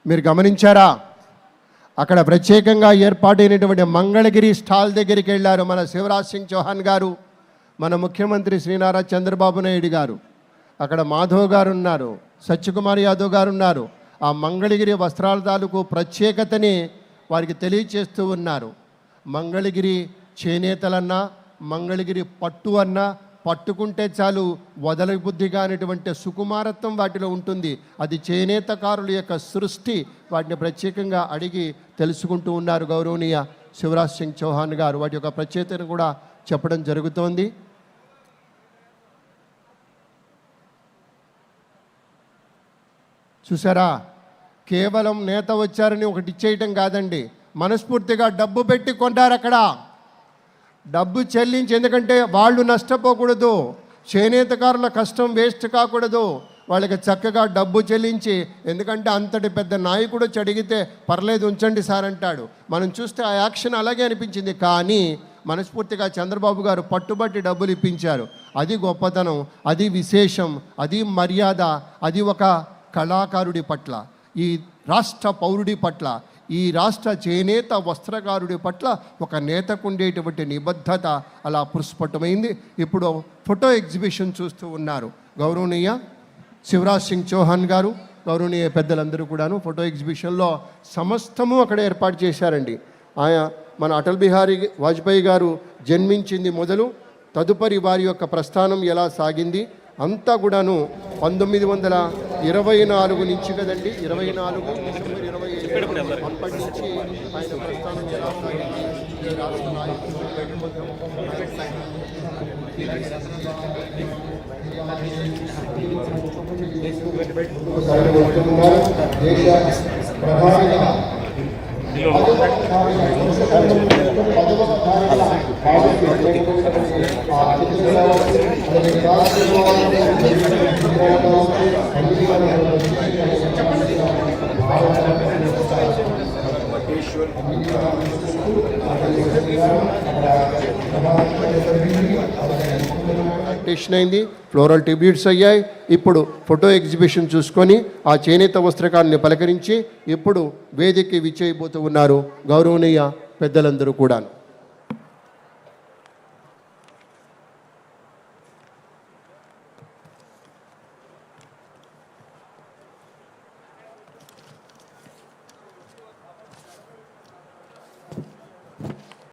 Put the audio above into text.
మీరు గమనించారా? అక్కడ ప్రత్యేకంగా ఏర్పాటైనటువంటి మంగళగిరి స్టాల్ దగ్గరికి వెళ్ళారు మన శివరాజ్ సింగ్ చౌహాన్ గారు, మన ముఖ్యమంత్రి శ్రీ నారా చంద్రబాబు నాయుడు గారు. అక్కడ మాధవ్ గారు ఉన్నారు, సత్యకుమార్ యాదవ్ గారు ఉన్నారు. ఆ మంగళగిరి వస్త్రాల తాలూకు ప్రత్యేకతని వారికి తెలియచేస్తూ ఉన్నారు. మంగళగిరి చేనేతలన్నా, మంగళగిరి పట్టు అన్నా, పట్టుకుంటే చాలు వదల బుద్ధిగా అనేటువంటి సుకుమారత్వం వాటిలో ఉంటుంది. అది చేనేతకారుల యొక్క సృష్టి. వాటిని ప్రత్యేకంగా అడిగి తెలుసుకుంటూ ఉన్నారు గౌరవనీయ శివరాజ్ సింగ్ చౌహాన్ గారు. వాటి యొక్క ప్రత్యేకతను కూడా చెప్పడం జరుగుతోంది. చూసారా, కేవలం నేత వచ్చారని ఒకటి ఇచ్చేయటం కాదండి, మనస్ఫూర్తిగా డబ్బు పెట్టి కొంటారు. అక్కడ డబ్బు చెల్లించి, ఎందుకంటే వాళ్ళు నష్టపోకూడదు, చేనేతకారుల కష్టం వేస్ట్ కాకూడదు, వాళ్ళకి చక్కగా డబ్బు చెల్లించి, ఎందుకంటే అంతటి పెద్ద నాయకుడు అడిగితే పర్లేదు ఉంచండి సార్ అంటాడు. మనం చూస్తే ఆ యాక్షన్ అలాగే అనిపించింది. కానీ మనస్ఫూర్తిగా చంద్రబాబు గారు పట్టుబట్టి డబ్బులు ఇప్పించారు. అది గొప్పతనం, అది విశేషం, అది మర్యాద, అది ఒక కళాకారుడి పట్ల, ఈ రాష్ట్ర పౌరుడి పట్ల, ఈ రాష్ట్ర చేనేత వస్త్రకారుడి పట్ల ఒక నేతకు ఉండేటువంటి నిబద్ధత అలా పుష్పటమైంది. ఇప్పుడు ఫోటో ఎగ్జిబిషన్ చూస్తూ ఉన్నారు గౌరవనీయ శివరాజ్ సింగ్ చౌహాన్ గారు, గౌరవనీయ పెద్దలందరూ కూడాను. ఫోటో ఎగ్జిబిషన్లో సమస్తము అక్కడ ఏర్పాటు చేశారండి. ఆయా మన అటల్ బిహారీ వాజ్పేయి గారు జన్మించింది మొదలు తదుపరి వారి యొక్క ప్రస్థానం ఎలా సాగింది అంతా కూడాను 1924 నుంచి కదండి, 24 డిసెంబర్ 25 అప్పటి నుంచి ఆయన ప్రస్థానం ఎలా సాగింది, ఈ రాష్ట్ర నాయకులు టేషన్ అయింది, ఫ్లోరల్ ట్రిబ్యూట్స్ అయ్యాయి. ఇప్పుడు ఫోటో ఎగ్జిబిషన్ చూసుకొని ఆ చేనేత వస్త్రకారుని పలకరించి ఇప్పుడు వేదికకి విచ్చేయబోతూ ఉన్నారు గౌరవనీయ పెద్దలందరూ కూడా.